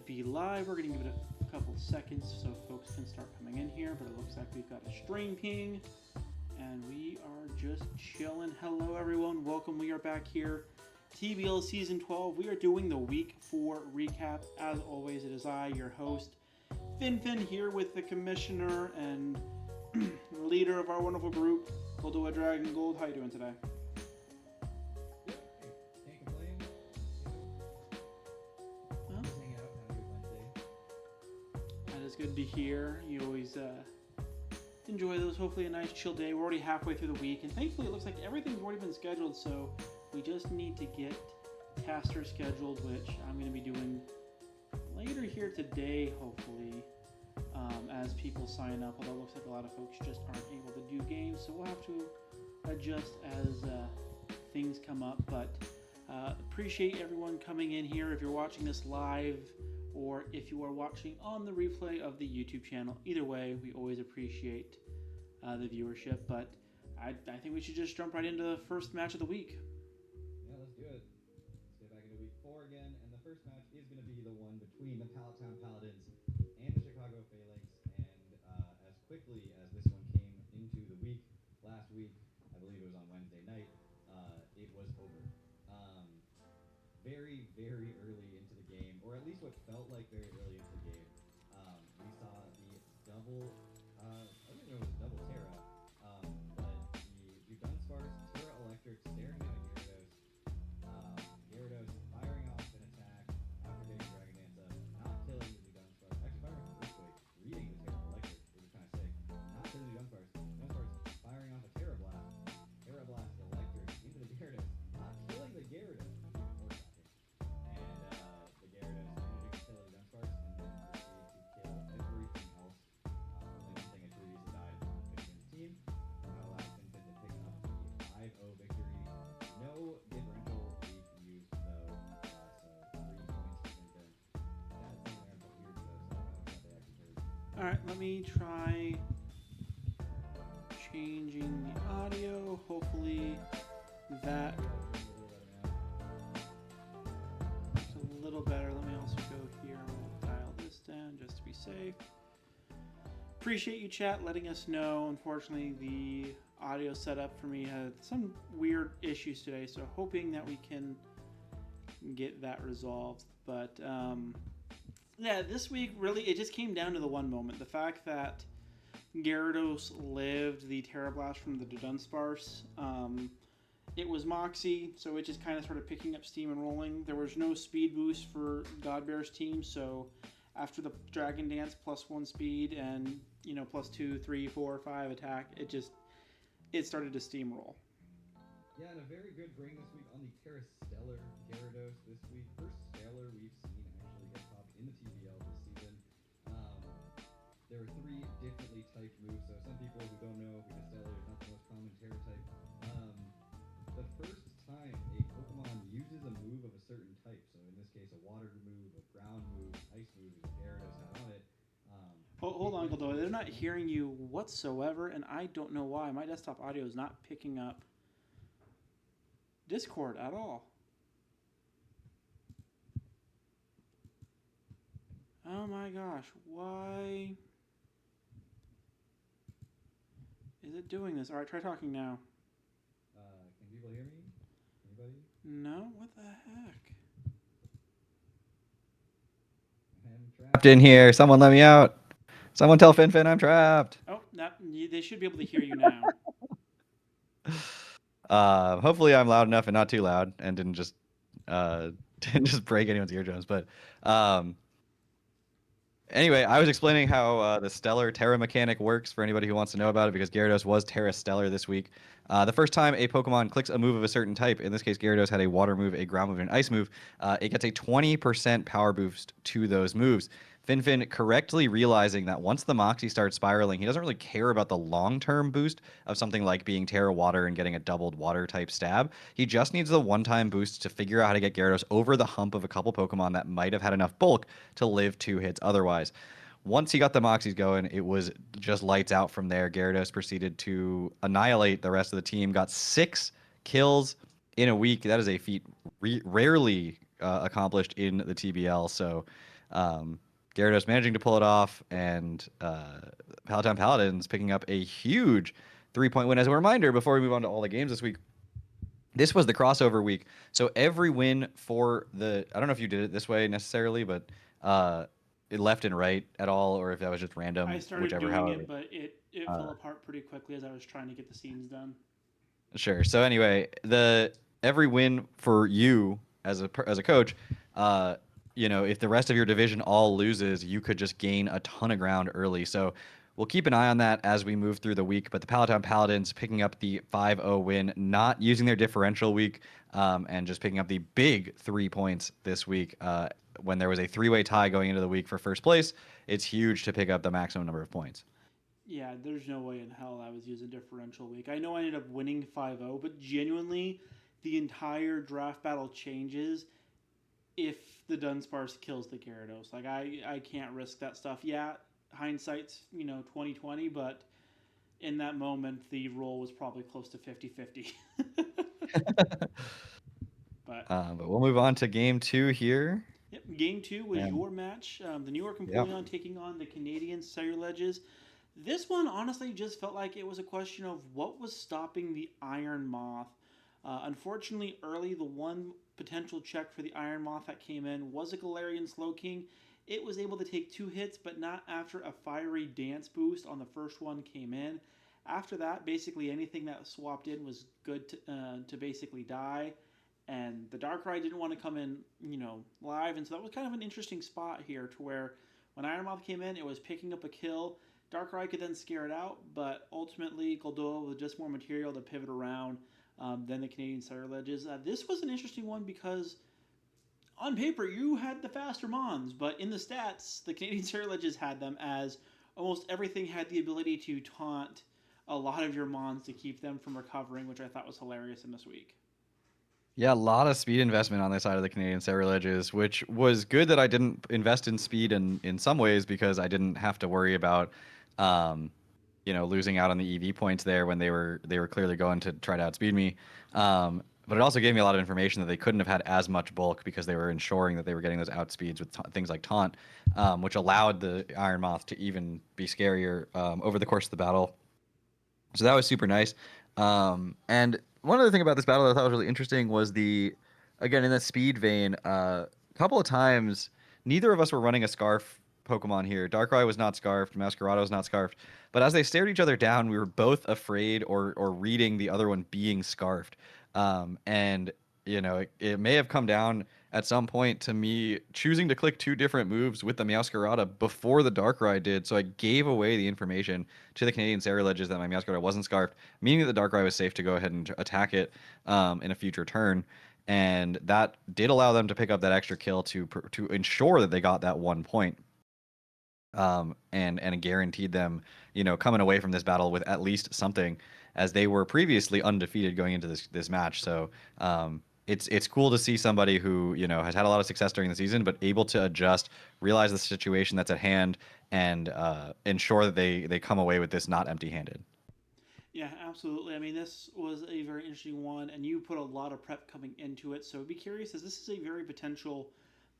be live. We're going to give it a couple seconds so folks can start coming in here, but it looks like we've got a stream ping, and we are just chilling. Hello, everyone. Welcome. We are back here. TBL Season 12. We are doing the Week 4 recap. As always, it is I, your host, Fin, here with the commissioner and leader of our wonderful group, Goldoa Dragon Gold. How you doing today? It's good to hear. You always enjoy those. Hopefully a nice chill day. We're already halfway through the week, and thankfully it looks like everything's already been scheduled, so we just need to get caster scheduled, which I'm going to be doing later here today, hopefully, as people sign up, although it looks like a lot of folks just aren't able to do games, so we'll have to adjust as things come up, but appreciate everyone coming in here. If you're watching this live, or if you are watching on the replay of the YouTube channel. Either way, we always appreciate the viewership, but I think we should just jump right into the first match of the week. Yeah, let's do it. Let's get back into week 4 again, and the first match is going to be the one between the Palatown Paladins and the Chicago Phalanx, and as quickly as this one came into the week, last week, I believe it was on Wednesday night, it was over. Very, very early into the game, or at least what felt like very early into the game, we saw the double, I don't even know if it was double Terra, but the Dunsparce, Terra Electric staring at Gyarados, Gyarados firing off an attack after getting Dragon Dance up, not killing the Dunsparce, actually firing off an Earthquake, reading the Terra Electric, which is kind of sick, not killing the Dunsparce, Dunsparce firing off a Terra Blast Electric into the Gyarados, not killing the Gyarados. Alright, let me try changing the audio. Hopefully that is a little better. Let me also go here and we'll dial this down just to be safe. Appreciate you, chat, letting us know. Unfortunately, the audio setup for me had some weird issues today, so hoping that we can get that resolved. But yeah, this week, really, it just came down to the one moment. The fact that Gyarados lived the Terra Blast from the Dunsparce. It was Moxie, so it just kind of started picking up steam and rolling. There was no speed boost for Godbear's team, so after the Dragon Dance +1 speed and, +2, 3, 4, 5 attack, it started to steamroll. Yeah, and a very good bring this week on the Terra Stellar Gyarados this week. First Stellar we've seen actually get popped in the TBL this season. There are 3 differently typed moves, so some people who don't know, because Stellar is not the most common Terra type, the first time a Pokemon uses a move of a certain type, so in this case a water move, a ground move, ice move, as Gyarados had on it. Hold on, Goldoa. They're not hearing you whatsoever, and I don't know why. My desktop audio is not picking up Discord at all. Oh my gosh, why is it doing this? Alright, try talking now. Can people hear me? Anybody? No? What the heck? I'm trapped in here. Someone let me out. Someone tell Fin I'm trapped. Oh, they should be able to hear you now. Hopefully I'm loud enough and not too loud and didn't just break anyone's eardrums. But anyway, I was explaining how the Stellar Terra mechanic works for anybody who wants to know about it, because Gyarados was Terra Stellar this week. The first time a Pokemon clicks a move of a certain type, in this case Gyarados had a water move, a ground move, and an ice move, it gets a 20% power boost to those moves. Fin correctly realizing that once the Moxie starts spiraling, he doesn't really care about the long-term boost of something like being Terra Water and getting a doubled water-type stab. He just needs the one-time boost to figure out how to get Gyarados over the hump of a couple Pokemon that might have had enough bulk to live 2 hits otherwise. Once he got the Moxies going, it was just lights out from there. Gyarados proceeded to annihilate the rest of the team, got 6 kills in a week. That is a feat rarely accomplished in the TBL, so Gyarados managing to pull it off, and Palatine Paladins picking up a huge 3-point win. As a reminder, before we move on to all the games this week, this was the crossover week. So every win for I don't know if you did it this way necessarily, but it left and right at all, or if that was just I random, started whichever, doing however. it, but it Uh, fell apart pretty quickly as I was trying to get the scenes done. Sure. So anyway, the every win for you as a coach, uh, if the rest of your division all loses, you could just gain a ton of ground early. So we'll keep an eye on that as we move through the week. But the Palatine Paladins picking up the 5-0 win, not using their differential week, and just picking up the big 3 points this week. When there was a three-way tie going into the week for first place, it's huge to pick up the maximum number of points. Yeah, there's no way in hell I was using differential week. I know I ended up winning 5-0, but genuinely, the entire draft battle changes if the Dunsparce kills the Gyarados. Like, I can't risk that stuff. Yeah, hindsight's, 2020, but in that moment, the roll was probably close to 50-50. But But we'll move on to game two here. yep, game two was And your match. The New York yeah. Empoleon taking on the Canadian Celluledges. This one honestly just felt like it was a question of what was stopping the Iron Moth. Unfortunately, early, the one potential check for the Iron Moth that came in was a Galarian Slowking. It was able to take 2 hits, but not after a fiery dance boost on the first one came in. After that, basically anything that swapped in was good to basically die. And the Darkrai didn't want to come in, live. And so that was kind of an interesting spot here to where when Iron Moth came in, it was picking up a kill. Darkrai could then scare it out, but ultimately Goldoa with just more material to pivot around than the Canadian Celluledges. This was an interesting one because on paper you had the faster Mons, but in the stats the Canadian Celluledges had them as almost everything had the ability to taunt a lot of your Mons to keep them from recovering, which I thought was hilarious in this week. Yeah, a lot of speed investment on the side of the Canadian Ledges, which was good that I didn't invest in speed in some ways because I didn't have to worry about, um, losing out on the EV points there when they were clearly going to try to outspeed me. But it also gave me a lot of information that they couldn't have had as much bulk because they were ensuring that they were getting those outspeeds with things like taunt, which allowed the Iron Moth to even be scarier over the course of the battle. So that was super nice. And one other thing about this battle that I thought was really interesting was again, in the speed vein, a couple of times, neither of us were running a Scarf Pokemon here. Darkrai was not Scarfed, Masquerado was not Scarfed. But as they stared each other down, we were both afraid or reading the other one being Scarfed. And, it may have come down at some point to me choosing to click two different moves with the Meowscarada before the Darkrai did. So I gave away the information to the Canadian Ledges that my Meowscarada wasn't Scarfed, meaning that the Darkrai was safe to go ahead and attack it in a future turn. And that did allow them to pick up that extra kill to ensure that they got that 1 point. And guaranteed them, coming away from this battle with at least something, as they were previously undefeated going into this match. So it's cool to see somebody who has had a lot of success during the season, but able to adjust, realize the situation that's at hand, and ensure that they come away with this not empty-handed. Yeah, absolutely. I mean, this was a very interesting one, and you put a lot of prep coming into it. So be curious, as this is a very potential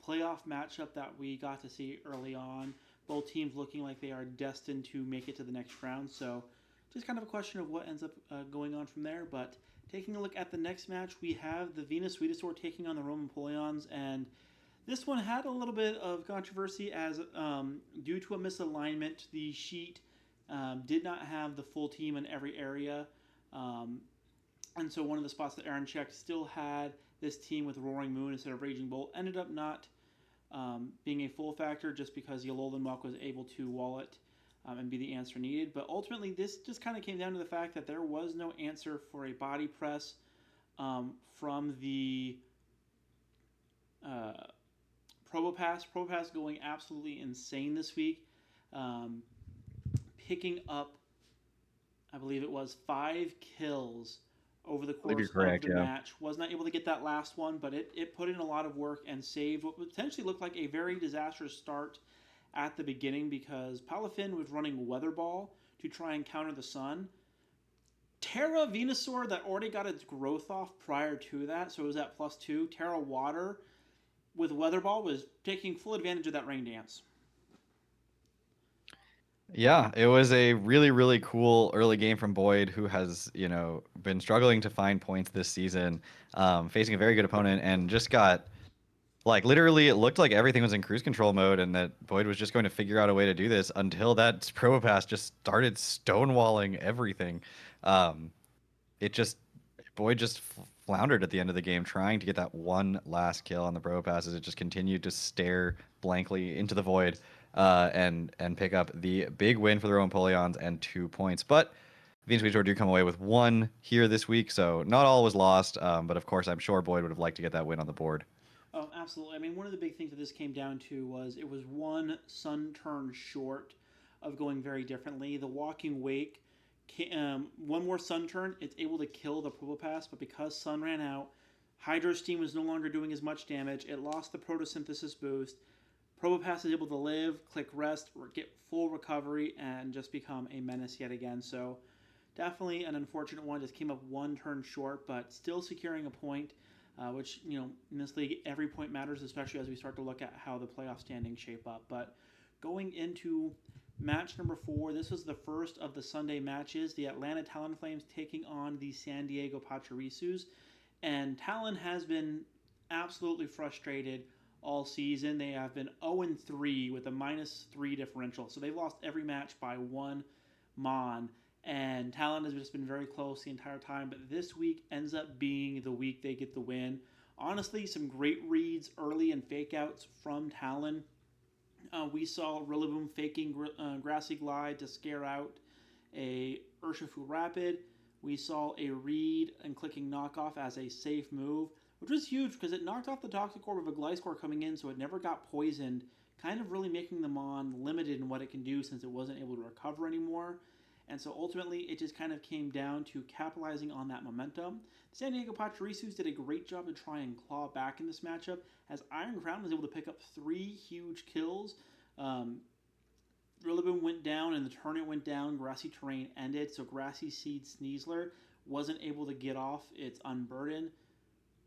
playoff matchup that we got to see early on. Both teams looking like they are destined to make it to the next round. So just kind of a question of what ends up going on from there. But taking a look at the next match, we have the Venus Venusaur taking on the Roman Polions, and this one had a little bit of controversy as due to a misalignment, the sheet did not have the full team in every area. Um, and so one of the spots that Aaron checked still had this team with Roaring Moon instead of Raging Bolt. Ended up not being a full factor just because Alolan Muck was able to wall it and be the answer needed. But ultimately, this just kind of came down to the fact that there was no answer for a body press from the uh, Probopass. Probopass going absolutely insane this week. Picking up, I believe it was 5 kills over the I believe you're course of correct, the yeah. match. Was not able to get that last one, but it put in a lot of work and saved what potentially looked like a very disastrous start at the beginning because Palafin was running Weather Ball to try and counter the sun. Terra Venusaur that already got its growth off prior to that, so it was at +2. Terra Water with Weatherball was taking full advantage of that rain dance. Yeah, it was a really, really cool early game from Boyd, who has, been struggling to find points this season, facing a very good opponent, and just got like literally it looked like everything was in cruise control mode, and that Boyd was just going to figure out a way to do this until that Probopass just started stonewalling everything. Um, it just Boyd just floundered at the end of the game trying to get that one last kill on the Probopass as it just continued to stare blankly into the void, and pick up the big win for the Roman Polions and 2 points. But Venus Beach do come away with one here this week, so not all was lost. But of course, I'm sure Boyd would have liked to get that win on the board. Oh, absolutely. I mean, one of the big things that this came down to was it was one sun turn short of going very differently. The Walking Wake, one more sun turn, it's able to kill the Probopass, but because sun ran out, Hydro Steam was no longer doing as much damage. It lost the photosynthesis boost. Probopass is able to live, click rest, get full recovery, and just become a menace yet again. So definitely an unfortunate one. Just came up one turn short, but still securing a point, which, in this league, every point matters, especially as we start to look at how the playoff standings shape up. But going into match number 4, this was the first of the Sunday matches. The Atlanta Talonflames taking on the San Diego Pachirisus. And Talon has been absolutely frustrated all season. They have been 0-3 with a -3 differential. So they've lost every match by one mon. And Talon has just been very close the entire time. But this week ends up being the week they get the win. Honestly, some great reads early and fake outs from Talon. We saw Rillaboom faking Grassy Glide to scare out a Urshifu Rapid. We saw a read and clicking knockoff as a safe move, which was huge because it knocked off the Toxic Orb of a Gliscor coming in, so it never got poisoned, kind of really making the Mon limited in what it can do since it wasn't able to recover anymore. And so ultimately, it just kind of came down to capitalizing on that momentum. The San Diego Pachirisus did a great job to try and claw back in this matchup, as Iron Crown was able to pick up 3 huge kills. Um, Rillaboom went down and the tournament went down. Grassy Terrain ended, so Grassy Seed Sneasler wasn't able to get off its Unburden.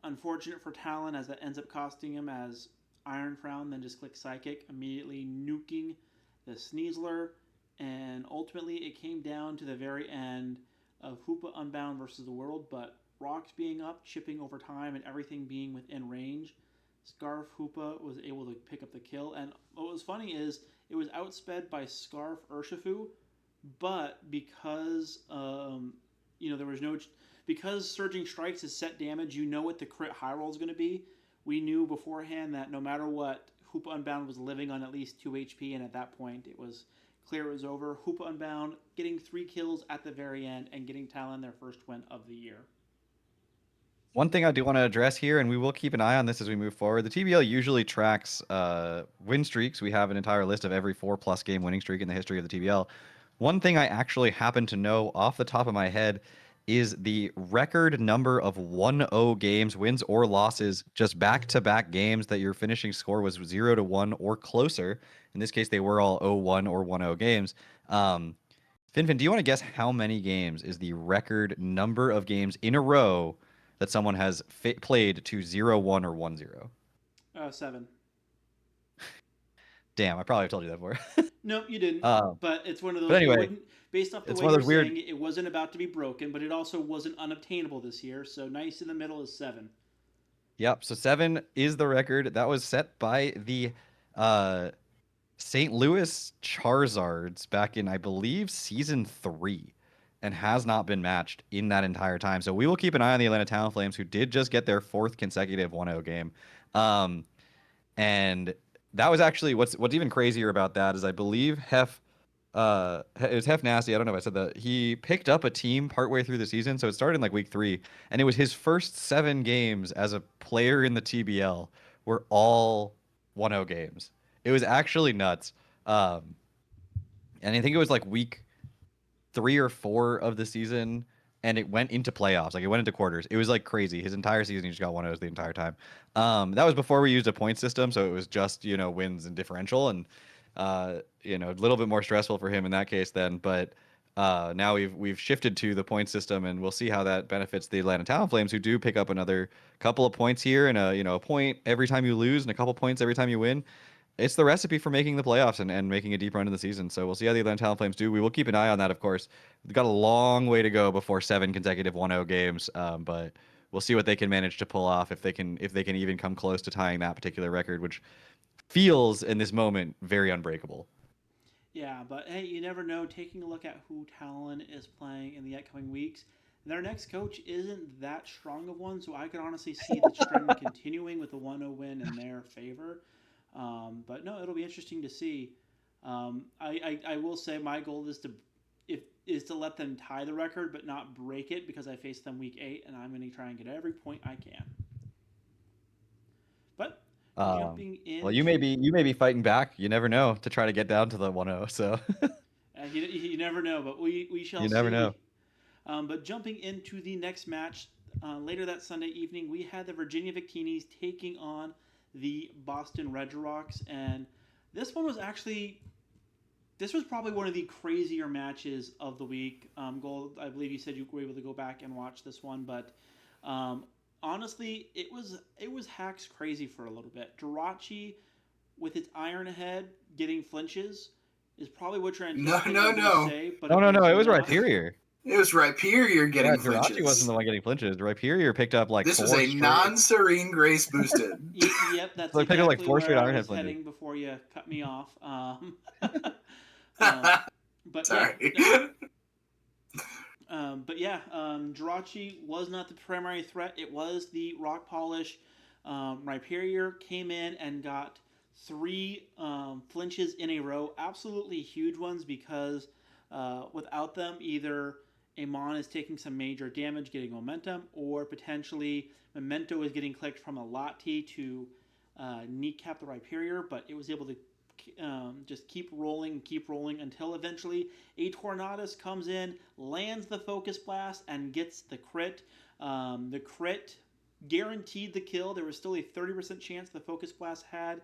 Unfortunate for Talon, as that ends up costing him, as Iron Crown then just clicks Psychic, immediately nuking the Sneasler. And ultimately, it came down to the very end of Hoopa Unbound versus the World, but Rocks being up, chipping over time, and everything being within range, Scarf Hoopa was able to pick up the kill. And what was funny is it was outsped by Scarf Urshifu, but because there was no, because Surging Strikes is set damage, you know what the crit high roll is going to be. We knew beforehand that no matter what, Hoopa Unbound was living on at least 2 HP, and at that point it was clear it was over. Hoopa Unbound getting 3 kills at the very end and getting Talon their first win of the year. One thing I do want to address here, and we will keep an eye on this as we move forward. The TBL usually tracks win streaks. We have an entire list of every 4+ game winning streak in the history of the TBL. One thing I actually happen to know off the top of my head is the record number of 1-0 games, wins or losses, just back-to-back games that your finishing score was 0-1 or closer. In this case, they were all 0-1 or 1-0 games. Finfin, do you want to guess how many games is the record number of games in a row that someone has played to 0-1 or 1-0? 7. Damn, I probably have told you that before. No, you didn't. uh, But it's one of but those. It anyway, wouldn't, based off the it's way one of you're those weird. saying it, it wasn't about to be broken, but it also wasn't unobtainable this year. So nice in the middle is 7. Yep. So 7 is the record that was set by the uh, St. Louis Charizards back in, I believe, season 3, and has not been matched in that entire time. So we will keep an eye on the Atlanta Talonflames, who did just get their 4th consecutive 1-0 game. And that was actually what's even crazier about that is I believe it was Hef Nasty. I don't know if I said that. He picked up a team partway through the season, so it started in like week 3, and it was his first 7 games as a player in the TBL were all 1-0 games. It was actually nuts. And I think it was like week 3 or 4 of the season, and it went into playoffs. Like it went into quarters. It was like crazy. His entire season, he just got 1-0s the entire time. That was before we used a point system, so it was just wins and differential, and a little bit more stressful for him in that case then. But Now we've shifted to the point system, and we'll see how that benefits the Atlanta Talonflames, who do pick up another couple of points here, and a point every time you lose, and a couple points every time you win. It's the recipe for making the playoffs and making a deep run in the season. So we'll see how the Atlanta Talonflames do. We will keep an eye on that, of course. We've got a long way to go before 7 consecutive 1-0 games, but we'll see what they can manage to pull off if they can even come close to tying that particular record, which feels in this moment very unbreakable. Yeah, but hey, you never know. Taking a look at who Talon is playing in the upcoming weeks, their next coach isn't that strong of one, so I could honestly see this trend continuing with a 1-0 win in their favor. But no, it'll be interesting to see. I will say my goal is to let them tie the record, but not break it because I face them week 8, and I'm going to try and get every point I can. But Um, jumping well, you may be into fighting back. You never know to try to get down to the 1-0. So you never know, but we shall you never know. see. But jumping into the next match, later that Sunday evening, we had the Virginia Victinis taking on the Boston Red Rocks, and this one was actually this was probably one of the crazier matches of the week. Gold, I believe you said you were able to go back and watch this one, but um, honestly, it was Hacks crazy for a little bit. Jirachi with its iron head getting flinches is probably what you're No, anticipating no, I'm going to no. say, but No, it no, no. was It was not. Rhyperior. It was Rhyperior Yeah, getting Jirachi wasn't flinches. the one getting flinches. Rhyperior picked up like This was four a straight. non-serene grace boosted. Yep, that's So they picked up like exactly four where straight I Ironhead was flinches. heading before you cut me off. Um, but yeah, Sorry. Jirachi was not the primary threat. It was the Rock Polish. Rhyperior came in and got 3 flinches in a row, absolutely huge ones because without them, either Amon is taking some major damage, getting momentum, or potentially Memento is getting clicked from a Lati to kneecap the Rhyperior, but it was able to just keep rolling until eventually a Tornadus comes in, lands the Focus Blast, and gets the crit. The crit guaranteed the kill. There was still a 30% chance the Focus Blast had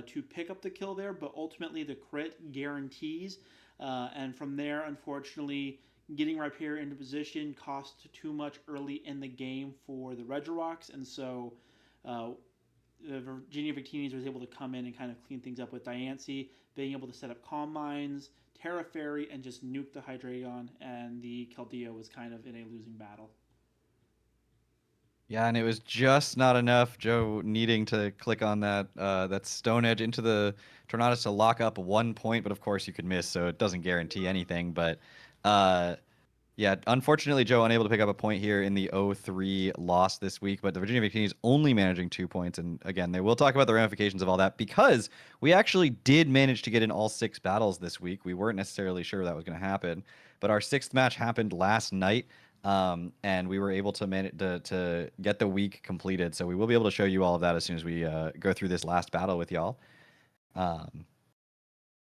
to pick up the kill there, but ultimately the crit guarantees. And from there, unfortunately, getting Rhyperior into position cost too much early in the game for the Regirox, and so uh, the Virginia Victinis was able to come in and kind of clean things up with Diancie being able to set up Calm Mines, Terra Fairy, and just nuke the Hydreigon, and the Keldeo was kind of in a losing battle. Yeah, and it was just not enough. Joe needing to click on that Stone Edge into the Tornadus to lock up 1 point, but of course you could miss, so it doesn't guarantee anything. But uh, yeah, unfortunately, Joe unable to pick up a point here in the 0-3 loss this week, but the Virginia Victinis only managing 2 points. And again, they will talk about the ramifications of all that because we actually did manage to get in all 6 battles this week. We weren't necessarily sure that was going to happen, but our 6th match happened last night, and we were able to to get the week completed. So we will be able to show you all of that as soon as we go through this last battle with y'all. But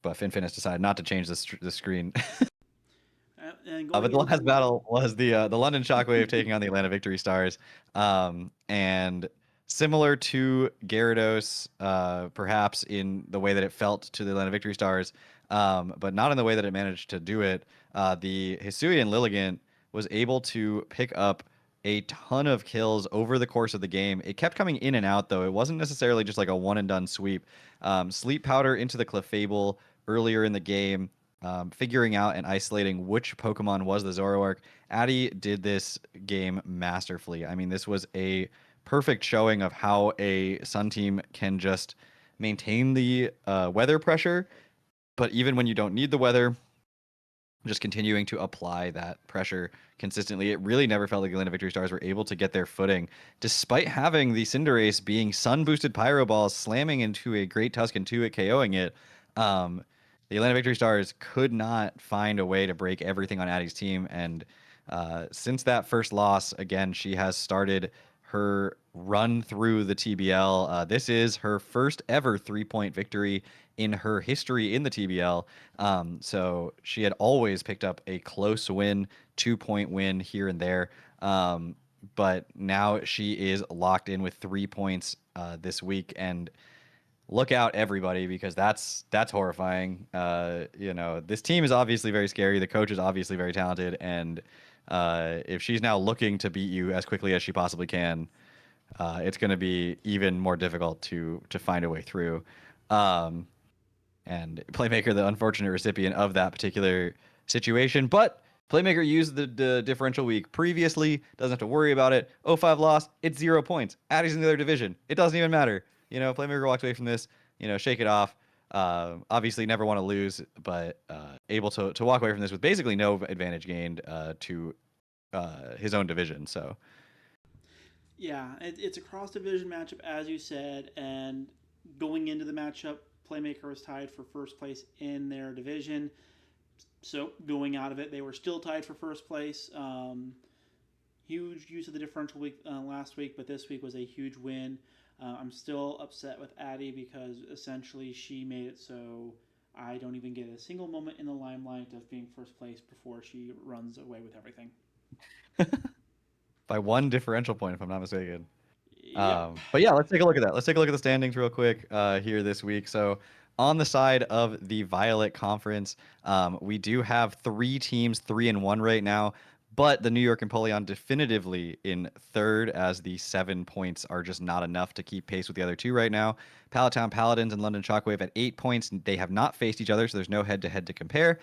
FinFin has decided not to change the screen. But the last battle was the London Shockwave taking on the Atlanta Victory Stars, and similar to Gyarados, perhaps in the way that it felt to the Atlanta Victory Stars, but not in the way that it managed to do it. The Hisuian Lilligant was able to pick up a ton of kills over the course of the game. It kept coming in and out, though. It wasn't necessarily just like a one and done sweep. Sleep Powder into the Clefable earlier in the game, figuring out and isolating which Pokemon was the Zoroark. Addy did this game masterfully. I mean, this was a perfect showing of how a Sun team can just maintain the weather pressure, but even when you don't need the weather, just continuing to apply that pressure consistently. It really never felt like the Atlanta Victory Stars were able to get their footing, despite having the Cinderace being sun-boosted Pyro Balls, slamming into a Great Tuscan 2 at KOing it. The Atlanta Victory Stars could not find a way to break everything on Addie's team, and since that first loss, again, she has started her run through the TBL. This is her first ever 3-point victory in her history in the TBL. So she had always picked up a close win, 2-point win here and there. But now she is locked in with 3 points this week. And look out, everybody, because that's horrifying. This team is obviously very scary. The coach is obviously very talented, and if she's now looking to beat you as quickly as she possibly can, it's going to be even more difficult to find a way through. And Playmaker, the unfortunate recipient of that particular situation, but Playmaker used the differential week previously, doesn't have to worry about it. 0-5 loss, it's 0 points. Addie's in the other division. It doesn't even matter. Playmaker walks away from this, shake it off. Obviously, never want to lose, but able to walk away from this with basically no advantage gained to his own division. So, Yeah, it's a cross division matchup, as you said, and going into the matchup, Playmaker was tied for first place in their division. So going out of it, they were still tied for first place. Huge use of the differential week last week, but this week was a huge win. I'm still upset with Addie because essentially she made it so I don't even get a single moment in the limelight of being first place before she runs away with everything. by one differential point, if I'm not mistaken. Yep. But yeah, let's take a look at that. Let's take a look at the standings real quick here this week. So on the side of the Violet Conference, we do have 3 teams, 3-1 right now. But the New York Empoleon definitively in third, as the 7 points are just not enough to keep pace with the other 2 right now. Palatown Paladins and London Shockwave at 8 points. They have not faced each other, so there's no head-to-head to compare.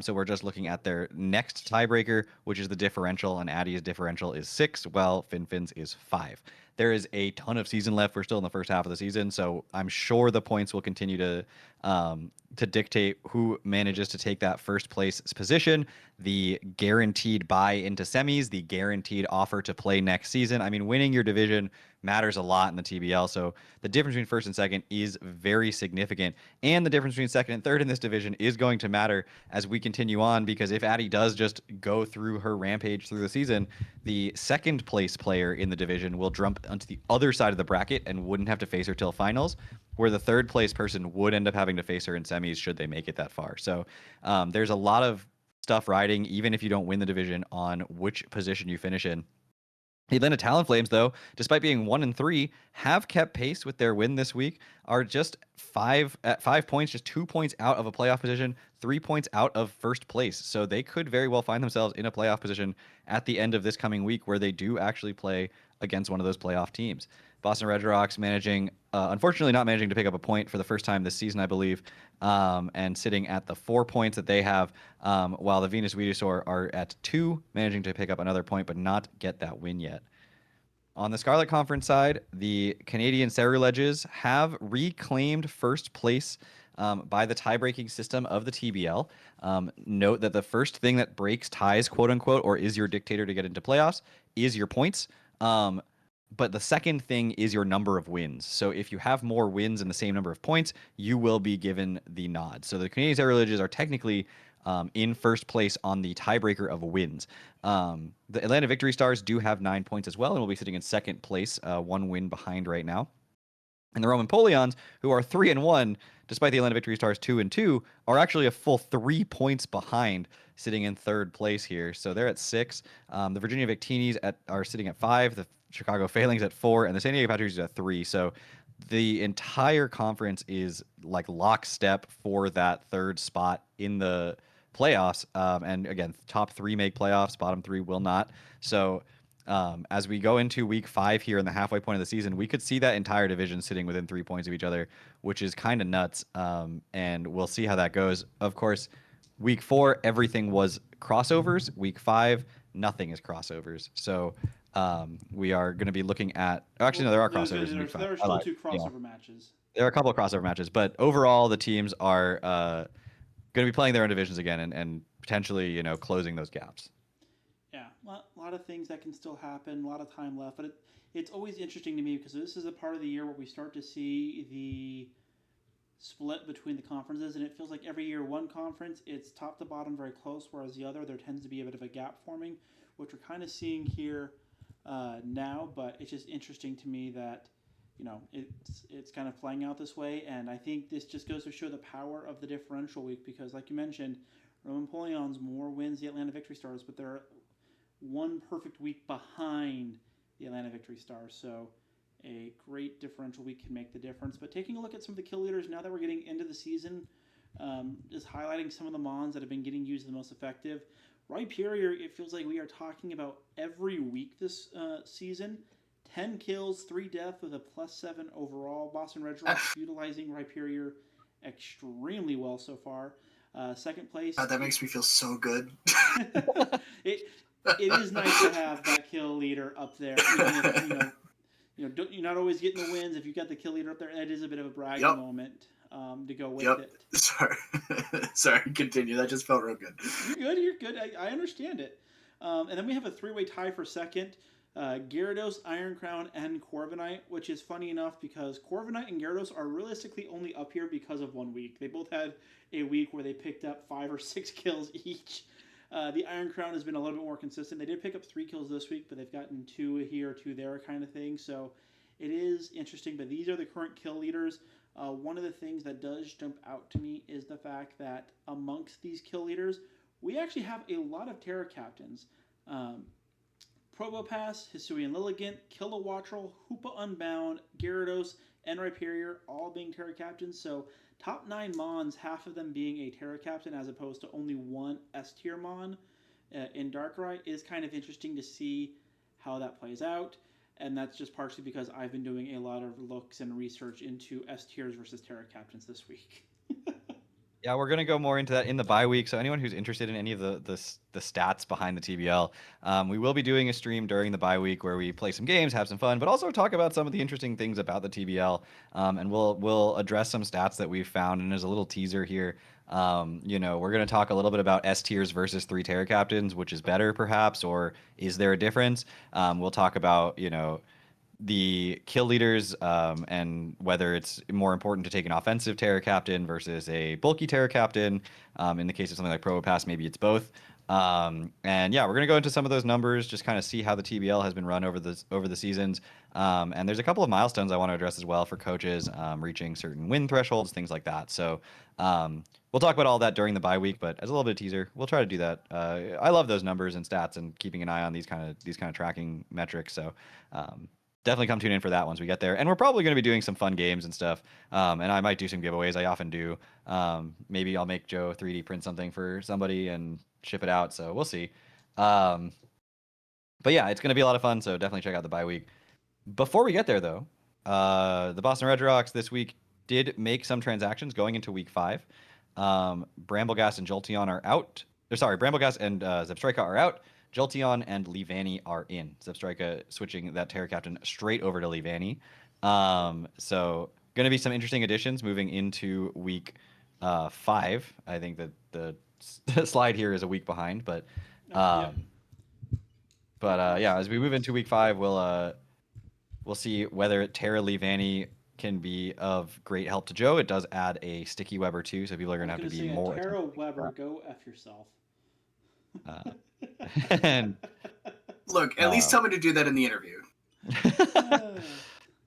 So we're just looking at their next tiebreaker, which is the differential, and Addie's differential is 6, while FinFin's is 5. There is a ton of season left. We're still in the first half of the season, so I'm sure the points will continue to dictate who manages to take that first place position, the guaranteed buy into semis, the guaranteed offer to play next season. I mean, winning your division matters a lot in the TBL, so the difference between first and second is very significant, and the difference between second and third in this division is going to matter as we continue on, because if Addie does just go through her rampage through the season, the second place player in the division will jump onto the other side of the bracket and wouldn't have to face her till finals, where the third place person would end up having to face her in semis should they make it that far. So there's a lot of stuff riding, even if you don't win the division, on which position you finish in. The Atlanta Talonflames, though, despite being 1-3, have kept pace with their win this week, are just 5 points, just 2 points out of a playoff position, 3 points out of first place. So they could very well find themselves in a playoff position at the end of this coming week, where they do actually play against one of those playoff teams. Boston Red Rocks unfortunately not managing to pick up a point for the first time this season, I believe, and sitting at the 4 points that they have, while the Venus Venusaur are at 2, managing to pick up another point but not get that win yet. On the Scarlet Conference side, the Canadian Ceruledges have reclaimed first place by the tie-breaking system of the TBL. Note that the first thing that breaks ties, quote-unquote, or is your dictator to get into playoffs, is your points. But the second thing is your number of wins. So if you have more wins and the same number of points, you will be given the nod. So the Canadian Ceruledges are technically in first place on the tiebreaker of wins. The Atlanta Victory Stars do have 9 points as well, and will be sitting in second place, 1 win behind right now. And the Roman Polions, who are 3-1, despite the Atlanta Victory Stars 2-2, are actually a full 3 points behind, sitting in third place here. So they're at 6. The Virginia Victinis are sitting at 5. The Chicago Failings at 4, and the San Diego Patriots at 3. So the entire conference is like lockstep for that third spot in the playoffs. And again, top 3 make playoffs, bottom 3 will not. So as we go into week 5 here in the halfway point of the season, we could see that entire division sitting within 3 points of each other, which is kind of nuts. And we'll see how that goes. Of course, week 4, everything was crossovers. Week 5, nothing is crossovers. So we are going to be looking at. Actually, no, there are crossovers in week 5. There are still 2 crossover matches. There are a couple of crossover matches, but overall, the teams are going to be playing their own divisions again and potentially, closing those gaps. Yeah, a lot of things that can still happen, a lot of time left, but it's always interesting to me because this is a part of the year where we start to see the split between the conferences, and it feels like every year one conference, it's top to bottom very close, whereas the other, there tends to be a bit of a gap forming, which we're kind of seeing here now, but it's just interesting to me that it's kind of playing out this way, and I think this just goes to show the power of the differential week because, like you mentioned, Roman Polion's more wins the Atlanta Victory Stars, but they're one perfect week behind the Atlanta Victory Stars. So a great differential week can make the difference. But taking a look at some of the kill leaders now that we're getting into the season, just highlighting some of the Mons that have been getting used the most effective. Rhyperior, it feels like we are talking about every week this season. 10 kills, 3 deaths with a +7 overall. Boston Red Sox utilizing Rhyperior extremely well so far. Second place. God, that makes me feel so good. it is nice to have that kill leader up there, even if you're not always getting the wins. If you got the kill leader up there, it is a bit of a bragging moment to go with it. Sorry, continue. That just felt real good. You're good. I understand it. And then we have a 3-way tie for second. Gyarados, Iron Crown, and Corviknight, which is funny enough because Corviknight and Gyarados are realistically only up here because of 1 week. They both had a week where they picked up 5 or 6 kills each. The Iron Crown has been a little bit more consistent. They did pick up 3 kills this week, but they've gotten 2 here, 2 there kind of thing. So it is interesting, but these are the current kill leaders. One of the things that does jump out to me is the fact that amongst these kill leaders, we actually have a lot of Terra Captains. Probopass, Hisuian Lilligant, Kilowattrel, Hoopa Unbound, Gyarados, and Rhyperior all being Terra Captains. So top 9 Mons, half of them being a Terra Captain as opposed to only 1 S-tier Mon in Darkrai is kind of interesting to see how that plays out. And that's just partially because I've been doing a lot of looks and research into S-tiers versus Terra Captains this week. Yeah, we're going to go more into that in the bye week. So anyone who's interested in any of the stats behind the TBL, we will be doing a stream during the bye week where we play some games, have some fun, but also talk about some of the interesting things about the TBL. And we'll address some stats that we've found. And there's a little teaser here. We're going to talk a little bit about S tiers versus 3 Terra Captains, which is better perhaps, or is there a difference? We'll talk about, the kill leaders and whether it's more important to take an offensive Terra Captain versus a bulky Terra Captain. In the case of something like Probopass, maybe it's both. And yeah, we're going to go into some of those numbers, just kind of see how the TBL has been run over the seasons. And there's a couple of milestones I want to address as well for coaches, reaching certain win thresholds, things like that. So we'll talk about all that during the bye week, but as a little bit of teaser, we'll try to do that. I love those numbers and stats and keeping an eye on these kind of tracking metrics. So definitely come tune in for that once we get there. And we're probably going to be doing some fun games and stuff. And I might do some giveaways. I often do. Maybe I'll make Joe 3D print something for somebody and ship it out. So we'll see. But yeah, it's going to be a lot of fun. So definitely check out the bye week. Before we get there, though, the Boston Red Sox this week did make some transactions going into week 5. Brambleghast and Jolteon are out. Brambleghast and Zebstrika are out. Jolteon and Leavanny are in. Zebstrika switching that Terra Captain straight over to Leavanny. So going to be some interesting additions moving into week 5. I think that the slide here is a week behind, but yeah, as we move into week 5, we'll see whether Terra Leavanny can be of great help to Joe. It does add a sticky web or 2, so people are going to have to be more. Terra Weber, go F yourself. And look, at least tell me to do that in the interview.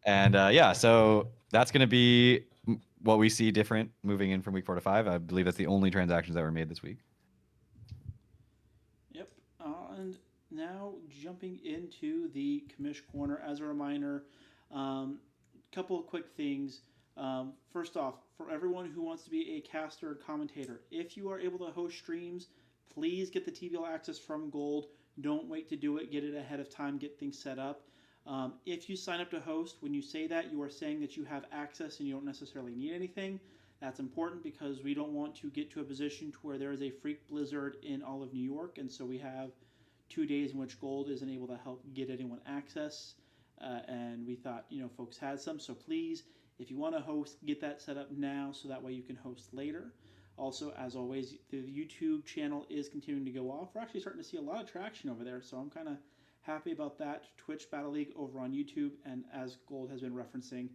And yeah, so that's going to be what we see different moving in from week 4 to 5. I believe that's the only transactions that were made this week. Yep. And now jumping into the commish corner. As a reminder, couple of quick things. First off, for everyone who wants to be a caster or commentator, if you are able to host streams, please get the TBL access from Gold. Don't wait to do it. Get it ahead of time. Get things set up. If you sign up to host, when you say that, you are saying that you have access and you don't necessarily need anything. That's important because we don't want to get to a position to where there is a freak blizzard in all of New York, and so we have 2 days in which Gold isn't able to help get anyone access. And we thought, folks had some. So please, if you want to host, get that set up now so that way you can host later. Also, as always, the YouTube channel is continuing to go off. We're actually starting to see a lot of traction over there, so I'm kind of happy about that. Twitch Battle League over on YouTube, and as Gold has been referencing,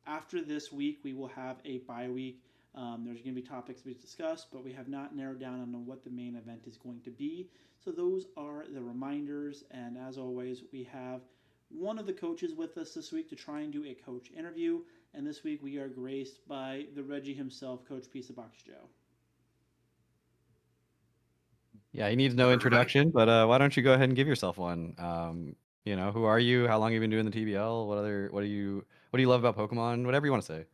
after this week, we will have a bye week. There's going to be topics we discuss, but we have not narrowed down on what the main event is going to be. So those are the reminders, and as always, we have one of the coaches with us this week to try and do a coach interview, and this week we are graced by the Reggie himself, Coach Pizza Box Joe. Yeah, he needs no introduction, but why don't you go ahead and give yourself one? You know, who are you? How long have you been doing the TBL? What do you love about Pokemon? Whatever you want to say.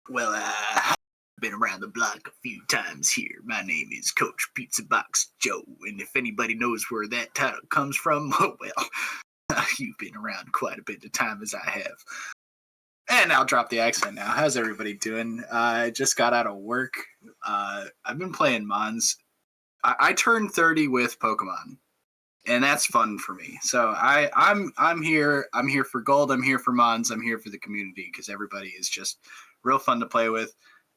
Well, I've been around the block a few times here. My name is Coach Pizza Box Joe, and if anybody knows where that title comes from, well, you've been around quite a bit of time as I have. And I'll drop the accent now. How's everybody doing? I just got out of work. I've been playing Mons. I turned 30 with Pokemon, and that's fun for me. So I'm here. I'm here for gold. I'm here for Mons. I'm here for the community because everybody is just real fun to play with.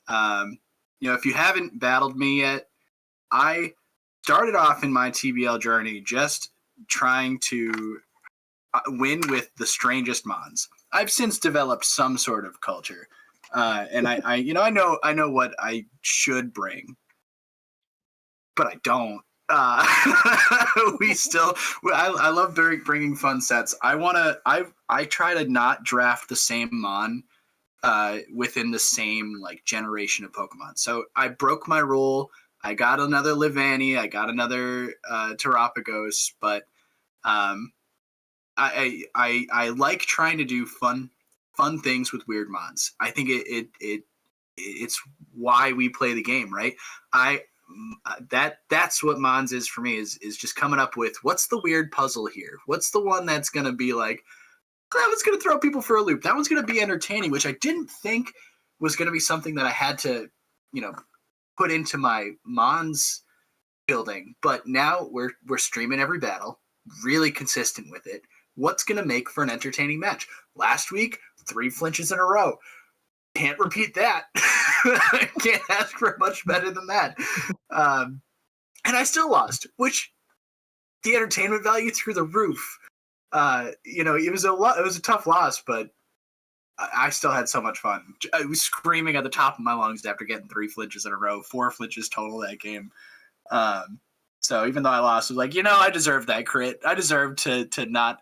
If you haven't battled me yet, I started off in my TBL journey just trying to win with the strangest Mons. I've since developed some sort of culture, and I know what I should bring, but I don't. I love bringing fun sets. I try to not draft the same Mon within the same like generation of Pokemon. So I broke my rule. I got another Livani. I got another Terapagos, but I like trying to do fun things with weird Mons. I think it's why we play the game, right? That's what Mons is for me is just coming up with what's the weird puzzle here? What's the one that's gonna be like that one's gonna throw people for a loop. That one's gonna be entertaining, which I didn't think was gonna be something that I had to, put into my Mons building. But now we're streaming every battle, really consistent with it. What's gonna make for an entertaining match? Last week, 3 flinches in a row. Can't repeat that. Can't ask for much better than that. And I still lost, which the entertainment value through the roof. It was a tough loss, but I still had so much fun. I was screaming at the top of my lungs after getting 3 flinches in a row, 4 flinches total that game. So even though I lost, I was like, I deserved that crit. I deserved to not,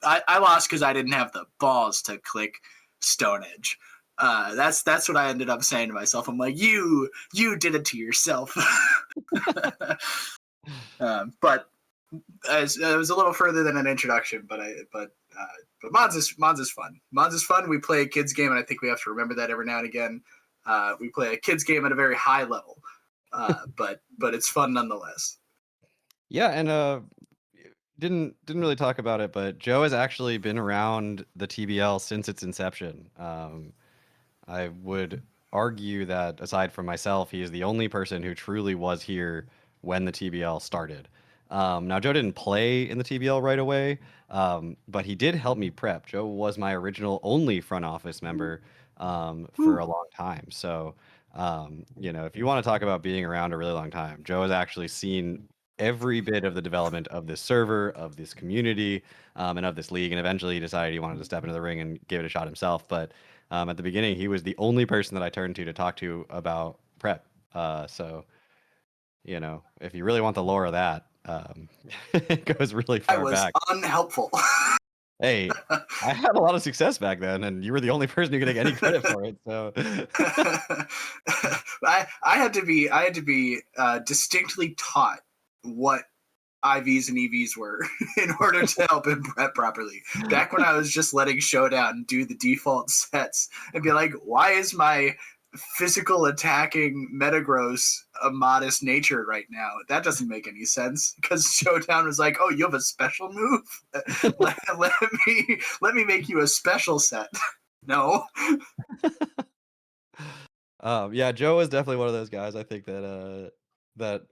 I lost because I didn't have the balls to click Stone Edge. That's what I ended up saying to myself. I'm like, you did it to yourself. But it was a little further than an introduction. But Mons is fun. Mons is fun. We play a kids game, and I think we have to remember that every now and again. We play a kids game at a very high level, but it's fun nonetheless. Yeah, and didn't really talk about it, but Joe has actually been around the TBL since its inception. I would argue that aside from myself, he is the only person who truly was here when the TBL started. Now, Joe didn't play in the TBL right away, but he did help me prep. Joe was my original only front office member for a long time. So, if you want to talk about being around a really long time, Joe has actually seen every bit of the development of this server, of this community, and of this league. And eventually he decided he wanted to step into the ring and give it a shot himself. But at the beginning, he was the only person that I turned to talk to about prep. So, if you really want the lore of that, it goes really I far was back. unhelpful. Hey, I had a lot of success back then, and you were the only person who could take any credit for it. So I had to be distinctly taught what IVs and EVs were in order to help him prep properly. Back when I was just letting Showdown do the default sets and be like, why is my physical attacking Metagross a modest nature right now? That doesn't make any sense because Showdown was like, oh, you have a special move? let me make you a special set. No. Yeah, Joe was definitely one of those guys. I think that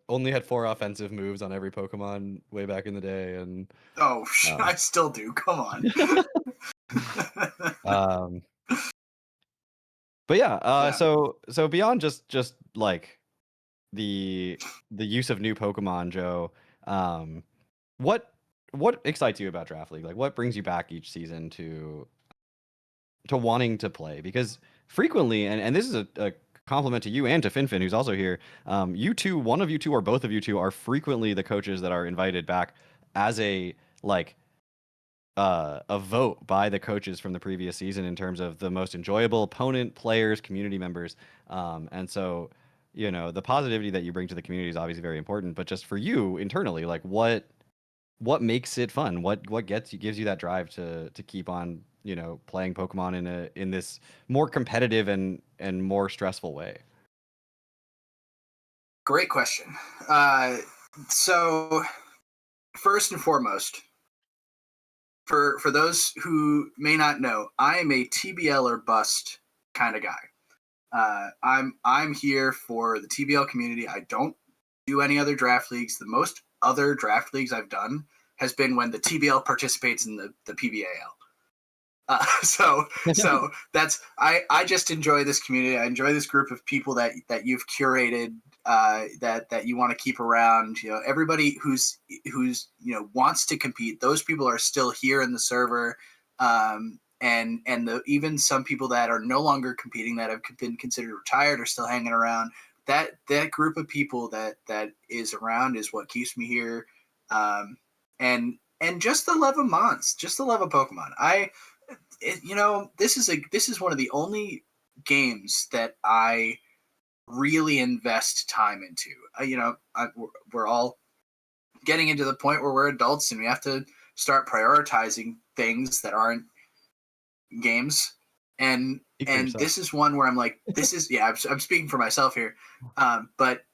only had 4 offensive moves on every Pokemon way back in the day, and I still do. Come on. But yeah, Yeah. so beyond just like the use of new Pokemon, Joe, what excites you about Draft League? Like, what brings you back each season to wanting to play? Because frequently, and this is a compliment to you and to Finfin, who's also here. You two, one of you two or both of you two, are frequently the coaches that are invited back as a vote by the coaches from the previous season in terms of the most enjoyable opponent, players, community members. And so, the positivity that you bring to the community is obviously very important. But just for you internally, like what what makes it fun? What gives you that drive to keep on, playing Pokemon in this more competitive and more stressful way? Great question. So first and foremost, for those who may not know, I am a TBL or bust kind of guy. I'm here for the TBL community. I don't do any other draft leagues. The most other draft leagues I've done has been when the TBL participates in the PBAL. So that's I just enjoy this community. I enjoy this group of people that you've curated, that you want to keep around. Everybody who's wants to compete. Those people are still here in the server, and even some people that are no longer competing, that have been considered retired, are still hanging around. That group of people that is around is what keeps me here, and just the love of Mons, just the love of Pokemon. This is one of the only games that I really invest time into. We're all getting into the point where we're adults and we have to start prioritizing things that aren't games. And this is one where I'm like, this is, I'm speaking for myself here. But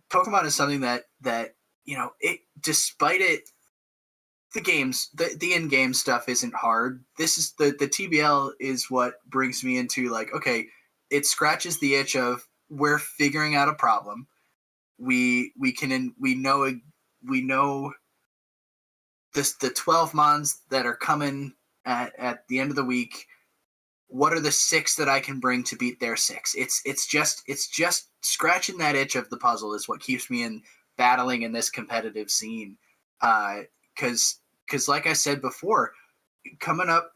Pokemon is something that despite it, the games, the in-game stuff isn't hard. This is the TBL is what brings me into, like, okay, it scratches the itch of, we're figuring out a problem. We know this, the 12 mons that are coming at the end of the week. What are the 6 that I can bring to beat their 6? It's just scratching that itch of the puzzle is what keeps me in battling in this competitive scene. Because like I said before, coming up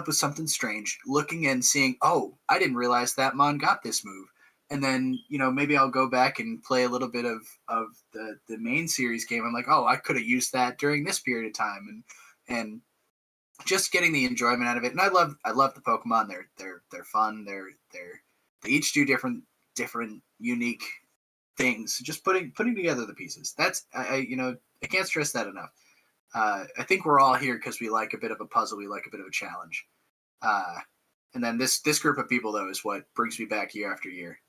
with something strange, looking and seeing, oh, I didn't realize that Mon got this move. And then, maybe I'll go back and play a little bit of the main series game. I'm like, oh, I could have used that during this period of time. And just getting the enjoyment out of it. And I love the Pokemon. They're fun. They each do different unique things. Just putting together the pieces. That's, I can't stress that enough. I think we're all here because we like a bit of a puzzle. We like a bit of a challenge. And then this group of people, though, is what brings me back year after year.